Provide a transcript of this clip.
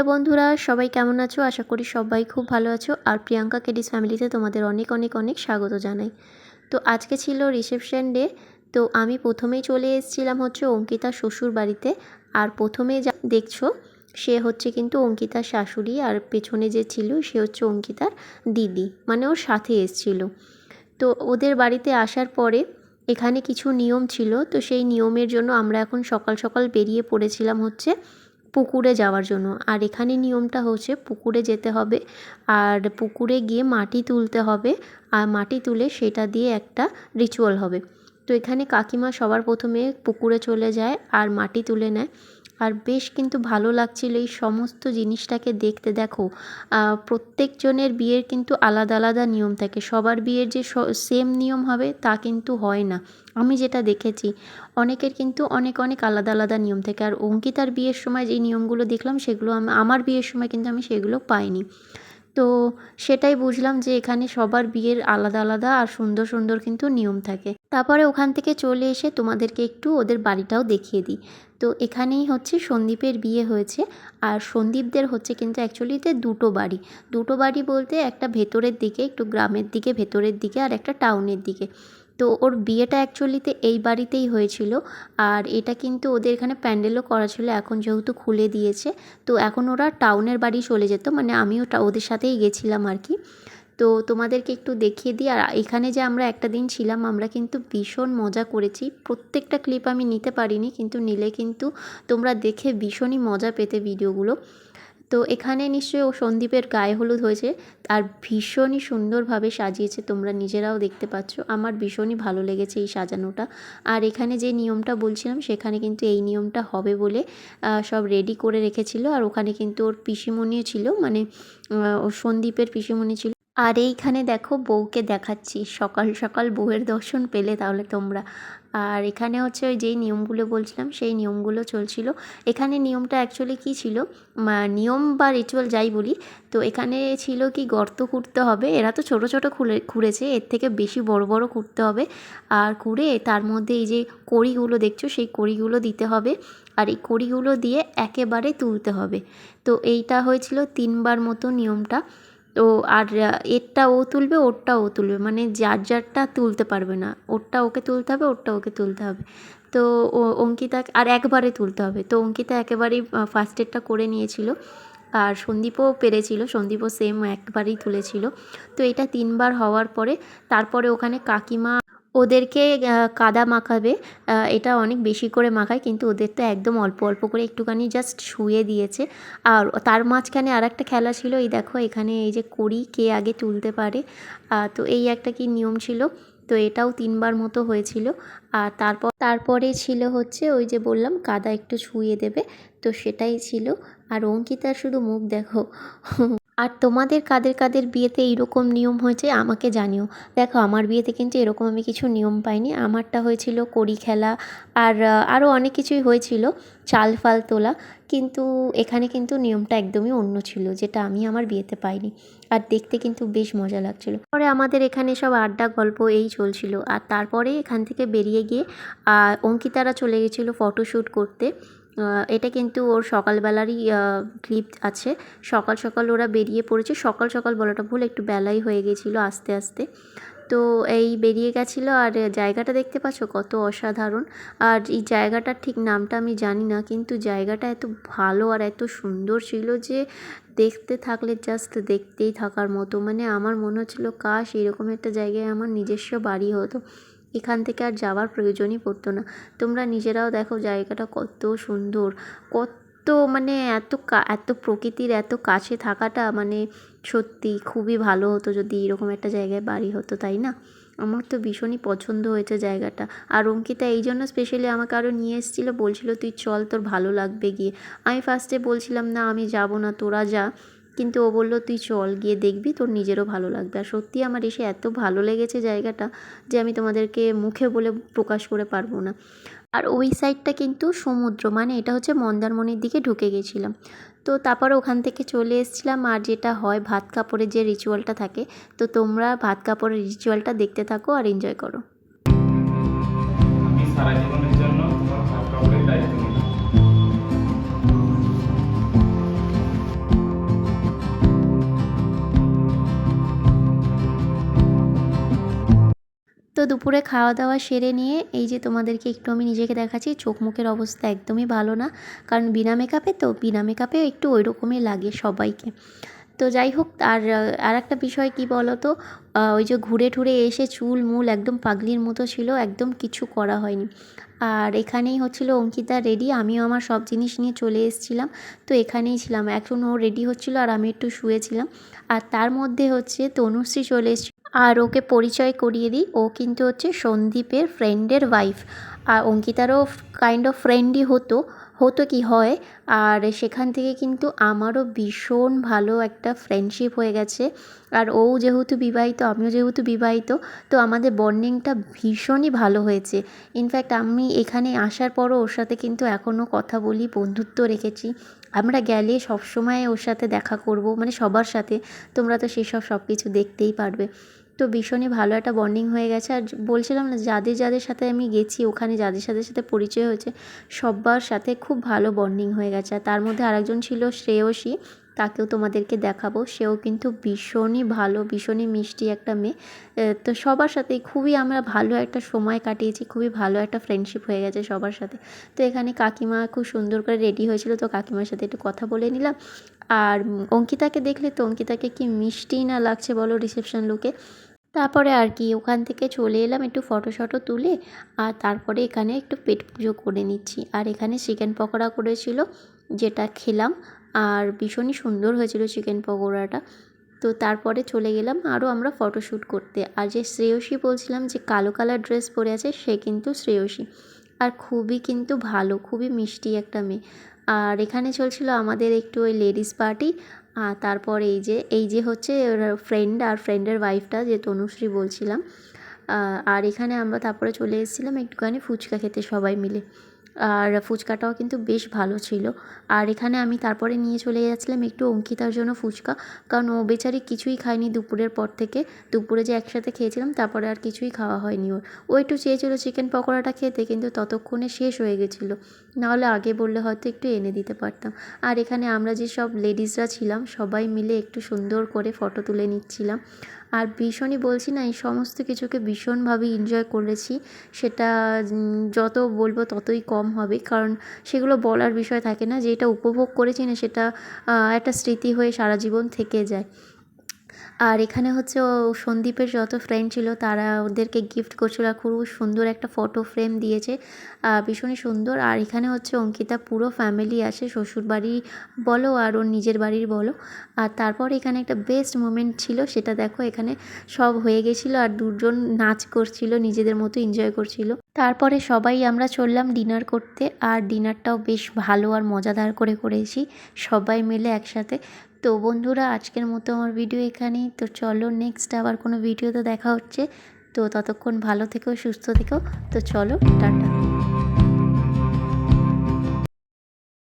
Hello বন্ধুরা, সবাই কেমন আছো? আশা করি সবাই খুব ভালো আছো। আর প্রিয়াঙ্কা কেডিস ফ্যামিলিতে তোমাদের অনেক অনেক অনেক স্বাগত জানাই। তো আজকে ছিল রিসেপশন ডে। তো আমি প্রথমেই চলে এসেছিলাম হচ্ছে অঙ্কিতার শ্বশুর বাড়িতে। আর প্রথমে যা দেখছো সে হচ্ছে কিন্তু অঙ্কিতার শাশুড়ি, আর পেছনে যে ছিল সে হচ্ছে অঙ্কিতার দিদি, মানে ওর সাথে এসেছিল। তো ওদের বাড়িতে আসার পরে এখানে কিছু নিয়ম ছিল, তো সেই নিয়মের জন্য আমরা এখন সকাল সকাল বেরিয়ে পড়েছিলাম হচ্ছে পুকুরে যাওয়ার জন্য। আর এখানে নিয়মটা হচ্ছে পুকুরে যেতে হবে, আর পুকুরে গিয়ে মাটি তুলতে হবে, আর মাটি তুলে সেটা দিয়ে একটা রিচুয়াল হবে। তো এখানে কাকিমা সবার প্রথমে পুকুরে চলে যায় আর মাটি তুলে নেয়। আর বেশ কিন্তু ভালো লাগছিল এই সমস্ত জিনিসটাকে দেখতে। দেখো, প্রত্যেকজনের বিয়ের কিন্তু আলাদা আলাদা নিয়ম থাকে, সবার বিয়ের যে সেম নিয়ম হবে তা কিন্তু হয় না। আমি যেটা দেখেছি অনেকের কিন্তু অনেক অনেক আলাদা আলাদা নিয়ম থাকে। আর অঙ্কিতার বিয়ের সময় যে নিয়মগুলো দেখলাম সেগুলো আমার বিয়ের সময় কিন্তু আমি সেগুলো পাইনি। তো সেটাই বুঝলাম যে এখানে সবার বিয়ের আলাদা আলাদা আর সুন্দর সুন্দর কিন্তু নিয়ম থাকে। তারপরে ওখান থেকে চলে এসে তোমাদেরকে একটু ওদের বাড়িটাও দেখিয়ে দিই। তো এখানেই হচ্ছে সন্দীপের বিয়ে হয়েছে। আর সন্দীপদের হচ্ছে কিন্তু অ্যাকচুয়ালিতে দুটো বাড়ি বলতে একটা ভেতরের দিকে, একটু গ্রামের দিকে ভেতরের দিকে, আর একটা টাউনের দিকে। তো ওর বিয়েটা অ্যাকচুয়ালিতে এই বাড়িতেই হয়েছিল। আর এটা কিন্তু ওদের এখানে প্যান্ডেলও করা ছিল, এখন যেহেতু খুলে দিয়েছে। তো এখন ওরা টাউনের বাড়ি চলে যেত, মানে আমিও ওদের সাথেই গেছিলাম আর কি। তো তোমাদেরকে একটু দেখিয়ে দিই। আর এখানে যে আমরা একটা দিন ছিলাম, আমরা কিন্তু ভীষণ মজা করেছি। প্রত্যেকটা ক্লিপ আমি নিতে পারিনি, কিন্তু নিলে কিন্তু তোমরা দেখে ভীষণই মজা পেতে ভিডিওগুলো। তো এখানে নিশ্চয়ই ও সন্দীপের গায়ে হলুদ হয়েছে, আর ভীষণই সুন্দরভাবে সাজিয়েছে, তোমরা নিজেরাও দেখতে পাচ্ছ। আমার ভীষণই ভালো লেগেছে এই সাজানোটা। আর এখানে যে নিয়মটা বলছিলাম সেখানে কিন্তু এই নিয়মটা হবে বলে সব রেডি করে রেখেছিল। আর ওখানে কিন্তু ওর পিসিমণিও ছিল, মানে ওর সন্দীপের পিসিমণি ছিল। আর এইখানে দেখো বউকে দেখাচ্ছি, সকাল সকাল বউয়ের দর্শন পেলে তাহলে তোমরা। আর এখানে হচ্ছে ওই যেই নিয়মগুলো বলছিলাম সেই নিয়মগুলো চলছিল। এখানে নিয়মটা অ্যাকচুয়ালি কী ছিল, নিয়ম বা রিচুয়াল যাই বলি, তো এখানে ছিল কি গর্ত খুঁড়তে হবে। এরা তো ছোট ছোট খুঁড়েছে, এর থেকে বেশি বড় বড় খুঁড়তে হবে। আর খুঁড়ে তার মধ্যে এই যে কড়িগুলো দেখছো সেই কড়িগুলো দিতে হবে, আর এই কড়িগুলো দিয়ে একেবারে তুলতে হবে। তো এইটা হয়েছিল 3বার মতো নিয়মটা। তো আর এরটা ও তুলবে, ওরটা ও তুলবে, মানে যার যারটা তুলতে পারবে না, ওরটা ওকে তুলতে হবে, ওরটা ওকে তুলতে হবে। তো অঙ্কিতা আর একবারে তুলতে হবে। তো অঙ্কিতা একেবারেই ফার্স্টেরটা করে নিয়েছিল, আর সন্দীপও পেরেছিল, সন্দীপও সেম একবারেই তুলেছিল। তো এটা 3বার হওয়ার পরে তারপরে ওখানে কাকিমা ওদেরকে কাদা মাখাবে। এটা অনেক বেশি করে মাখায়, কিন্তু ওদের তো একদম অল্প অল্প করে একটুখানি জাস্ট শুয়ে দিয়েছে। আর তার মাঝখানে আর একটা খেলা ছিল, এই দেখো এখানে এই যে কড়ি কে আগে তুলতে পারে। তো এই একটা কি নিয়ম ছিল। তো এটাও 3বার মতো হয়েছিল। আর তারপরে ছিল হচ্ছে ওই যে বললাম কাদা একটু ছুঁয়ে দেবে, তো সেটাই ছিল। আর অঙ্কিতার শুধু মুখ দেখো। আর তোমাদের কাদের কাদের বিয়েতে এইরকম নিয়ম হয়েছে আমাকে জানিও। দেখো আমার বিয়েতে কিন্তু এরকম আমি কিছু নিয়ম পাইনি। আমারটা হয়েছিল কড়ি খেলা, আর আরও অনেক কিছুই হয়েছিল, চাল ফাল তোলা। কিন্তু এখানে কিন্তু নিয়মটা একদমই অন্য ছিল, যেটা আমি আমার বিয়েতে পাইনি। আর দেখতে কিন্তু বেশ মজা লাগছিল। পরে আমাদের এখানে সব আড্ডা গল্প এই চলছিল। আর তারপরে এখান থেকে বেরিয়ে গিয়ে অঙ্কিতারা চলে গেছিলো ফটোশ্যুট করতে। এটা কিন্তু ওর সকালবেলারই ক্লিপ আছে। সকাল সকাল ওরা বেরিয়ে পড়েছে, সকাল সকাল বলাটা ভুল, একটু বেলাই হয়ে গেছিলো আস্তে আস্তে। তো এই বেরিয়ে গেছিলো। আর জায়গাটা দেখতে পাচ্ছ কত অসাধারণ। আর এই জায়গাটার ঠিক নামটা আমি জানি না, কিন্তু জায়গাটা এত ভালো আর এত সুন্দর ছিল যে দেখতে থাকলে জাস্ট দেখতেই থাকার মতো। মানে আমার মনে হচ্ছিলো কাশ এরকম একটা জায়গায় আমার নিজস্ব বাড়ি হতো, এখান থেকে আর যাওয়ার প্রয়োজনই পড়তো না। তোমরা নিজেরাও দেখো জায়গাটা কত সুন্দর, কত মানে এত প্রকৃতির এত কাছে থাকাটা, মানে সত্যি খুবই ভালো হতো যদি এরকম একটা জায়গায় বাড়ি হতো, তাই না? আমার তো ভীষণই পছন্দ হয়েছে জায়গাটা। আর অঙ্কিতা এই জন্য স্পেশালি আমাকে আরও নিয়ে এসেছিলো, বলছিলো তুই চল তোর ভালো লাগবে গিয়ে। আমি ফার্স্টে বলছিলাম না আমি যাব না, তোরা যা। কিন্তু ও বললো তুই চল, গিয়ে দেখবি তোর নিজেরও ভালো লাগবে। আর সত্যি আমার এসে এত ভালো লেগেছে জায়গাটা যে আমি তোমাদেরকে মুখে বলে প্রকাশ করে পারবো না। আর ওই সাইডটা কিন্তু সমুদ্র, মানে এটা হচ্ছে মন্দারমণির দিকে ঢুকে গেছিলাম। তো তারপর ওখান থেকে চলে এসেছিলাম। আর যেটা হয় ভাত কাপড়ের যে রিচুয়ালটা থাকে, তো তোমরা ভাত কাপড়ের রিচুয়ালটা দেখতে থাকো আর এনজয় করো। আমি সারা জীবনের জন্য তোমার ভাত কাপড়ের দায়িত্ব নিলাম। দুপুরে খাওয়া দাওয়া সেরে নিয়ে এই যে তোমাদেরকে একটু আমি নিজেকে দেখাচ্ছি, চোখ মুখের অবস্থা একদমই ভালো না, কারণ বিনা মেকআপে একটু ওই রকমই লাগে সবাইকে। তো যাই হোক, আর একটা বিষয় কি বলো তো, ওই যে ঘুরে ঠুরে এসে চুল মূল একদম পাগলির মতো ছিল, একদম কিছু করা হয়নি। আর এখানেই হচ্ছিল অঙ্কিতা রেডি, আমিও আমার সব জিনিস নিয়ে চলে এসেছিলাম। তো এখানেই ছিলাম, এখন ও রেডি হচ্ছিল আর আমি একটু শুয়েছিলাম। আর তার মধ্যে হচ্ছে তনুশ্রী চলে এসেছিল। আর ওকে পরিচয় করিয়ে দিই, ও কিন্তু হচ্ছে সন্দীপের ফ্রেন্ডের ওয়াইফ। আর অঙ্কিতারও কাইন্ড অফ ফ্রেন্ডই হতো কি হয়। আর সেখান থেকে কিন্তু আমারও ভীষণ ভালো একটা ফ্রেন্ডশিপ হয়ে গেছে। আর ও যেহেতু বিবাহিত, আমিও যেহেতু বিবাহিত, তো আমাদের বন্ডিংটা ভীষণই ভালো হয়েছে। ইনফ্যাক্ট আমি এখানে আসার পরও ওর সাথে কিন্তু এখনও কথা বলি, বন্ধুত্ব রেখেছি। আমরা গেলে সবসময় ওর সাথে দেখা করব, মানে সবার সাথে। তোমরা তো সেসব সব কিছু দেখতেই পারবে। তো ভীষণই ভালো একটা বন্ডিং হয়ে গেছে। আর বলছিলাম না, যাদের সাথে আমি গেছি, ওখানে যাদের সাথে পরিচয় হয়েছে, সবার সাথে খুব ভালো বন্ডিং হয়ে গেছে। আর তার মধ্যে আরেকজন ছিল শ্রেয়সী, তাকেও তোমাদেরকে দেখাবো। সেও কিন্তু ভীষণই ভালো, ভীষণই মিষ্টি একটা মেয়ে। তো সবার সাথেই খুবই আমরা ভালো একটা সময় কাটিয়েছি, খুবই ভালো একটা ফ্রেন্ডশিপ হয়ে গেছে সবার সাথে। তো এখানে কাকিমা খুব সুন্দর করে রেডি হয়েছিল, তো কাকিমার সাথে একটু কথা বলে নিলাম। আর অঙ্কিতাকে দেখলে তো, অঙ্কিতাকে কি মিষ্টি না লাগছে বলো রিসেপশন লুকে। তারপরে আর কি ওখান থেকে চলে এলাম একটু ফটো তুলে। আর তারপরে এখানে একটু পেট পুজো করে নিচ্ছি। আর এখানে চিকেন পকোড়া করেছিল, যেটা খেলাম। আর ভীষণই সুন্দর হয়েছিল চিকেন পকোড়াটা। তো তারপরে চলে গেলাম আরও আমরা ফটোশ্যুট করতে। আর যে শ্রেয়সী বলছিলাম যে কালো কালার ড্রেস পরে আছে, সে কিন্তু শ্রেয়সী। আর খুবই কিন্তু ভালো, খুবই মিষ্টি একটা মেয়ে। আর এখানে চলছিল আমাদের একটু ওই লেডিস পার্টি। আর তারপর এই যে হচ্ছে ফ্রেন্ড আর ফ্রেন্ডের ওয়াইফটা, যে তনুশ্রী বলছিলাম। আর এখানে আমরা তারপরে চলে এসেছিলাম একটুখানি ফুচকা খেতে সবাই মিলে। আর ফুচকাটাও কিন্তু বেশ ভালো ছিল। আর এখানে আমি তারপরে নিয়ে চলে যাচ্ছিলাম একটু অঙ্কিতার জন্য ফুচকা, কারণ ও বেচারি কিছুই খায়নি দুপুরের পর থেকে। দুপুরে যে একসাথে খেয়েছিলাম, তারপরে আর কিছুই খাওয়া হয়নি ওর। ও একটু চেয়েছিল চিকেন পকোড়াটা খেতে, কিন্তু ততক্ষণে শেষ হয়ে গেছিলো। নাহলে আগে বললে হয়তো একটু এনে দিতে পারতাম। আর এখানে আমরা যে সব লেডিসরা ছিলাম, সবাই মিলে একটু সুন্দর করে ফটো তুলে নিচ্ছিলাম। আর ভীষণই বলছি না, এই সমস্ত কিছুকে ভীষণভাবে এনজয় করেছি। সেটা যত বলবো ততই কম হবে, কারণ সেগুলো বলার বিষয় থাকে না। যেটা উপভোগ করেছি না, সেটা একটা স্মৃতি হয়ে সারা জীবন থেকে যায়। আর এখানে হচ্ছে সন্দীপের যত ফ্রেন্ড ছিল, তারা ওদেরকে গিফট করছিল। আর খুব সুন্দর একটা ফটো ফ্রেম দিয়েছে, ভীষণই সুন্দর। আর এখানে হচ্ছে অঙ্কিতা পুরো ফ্যামিলি আসে, শ্বশুরবাড়ি বলো আর ওর নিজের বাড়ির বলো। আর তারপর এখানে একটা বেস্ট মোমেন্ট ছিল, সেটা দেখো এখানে সব হয়ে গেছিলো। আর দুজন নাচ করছিল, নিজেদের মতো এনজয় করছিল। তারপরে সবাই আমরা চললাম ডিনার করতে। আর ডিনারটাও বেশ ভালো আর মজাদার করে করেছি সবাই মিলে একসাথে। তো বন্ধুরা, আজকের মতো আমার ভিডিও এখানেই। তো চলো নেক্সট আবার কোনো ভিডিওতে দেখা হচ্ছে। তো ততক্ষণ ভালো থেকো, সুস্থ থেকো। তো চলো, টাটা।